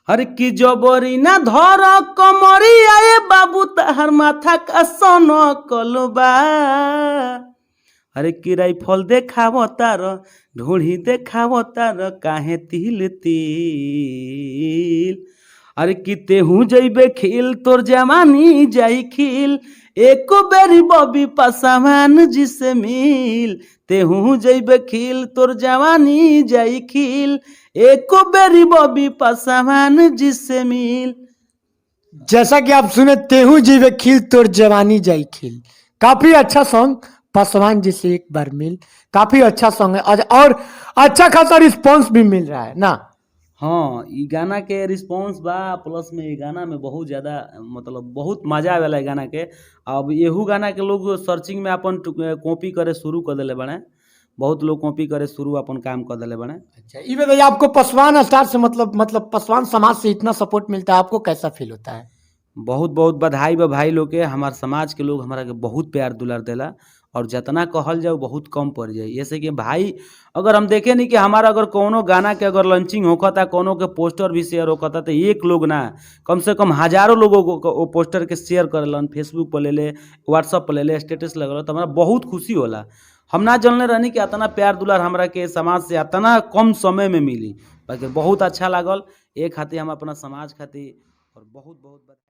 हर की जबरी ना धर कमरी आए बाबू तहर माथा का सोनो कलबा। अरे की राइफल देखाव तार ढूढ़ी देखाव तार काहे तिल तिल। अरे कि तेहू जइबे खिल तोर जवानी जाई खिल एको बेरी बबी पसामान जिसे मिल। तेहू जइबे खिल तोर जवानी जाई खिल एको बेरी बबी पसामान जिसे मिल। जैसा कि आप सुने, तेहू जीवे खिल तोर जवानी जाई खिल, काफी अच्छा सॉन्ग। पासवान जी से एक बार मिल, काफी अच्छा सॉन्ग है और अच्छा खासा रिस्पांस भी मिल रहा है ना। हाँ, ई गाना के रिस्पांस बा प्लस में ई गाना में बहुत ज़्यादा मतलब बहुत मजा आवेला गाना के। अब एहू गाना के लोग सर्चिंग में अपन कॉपी करे शुरू कर दिले बने। बहुत लोग कॉपी करे शुरू अपन काम कर दिले बने। अच्छा, ये बताइए, आपको पासवान स्टार से मतलब पासवान समाज से इतना सपोर्ट मिलता है, आपको कैसा फील होता है? बहुत बहुत बधाई बा भाई लोग के। हमार समाज के लोग हमारा के बहुत प्यार दुलार देला और जितना कहल जाए बहुत कम पड़ जाए। जैसे कि भाई अगर हम देखें नहीं कि हमारा अगर कोनो गाना के अगर लॉन्चिंग होता कोनो के पोस्टर भी शेयर होता तो एक लोग ना कम से कम हजारों लोगों को वो पोस्टर के शेयर करेलन, फेसबुक पर ले ले, व्हाट्सअप पर ले ले, स्टेटस लगल तो हमारा बहुत खुशी होला। हम ना जानले रहनी कि इतना प्यार दुलार हमरा के समाज से इतना कम समय में मिली। बाकी बहुत अच्छा लागल। एक खातिर हम अपना समाज खातिर और बहुत बहुत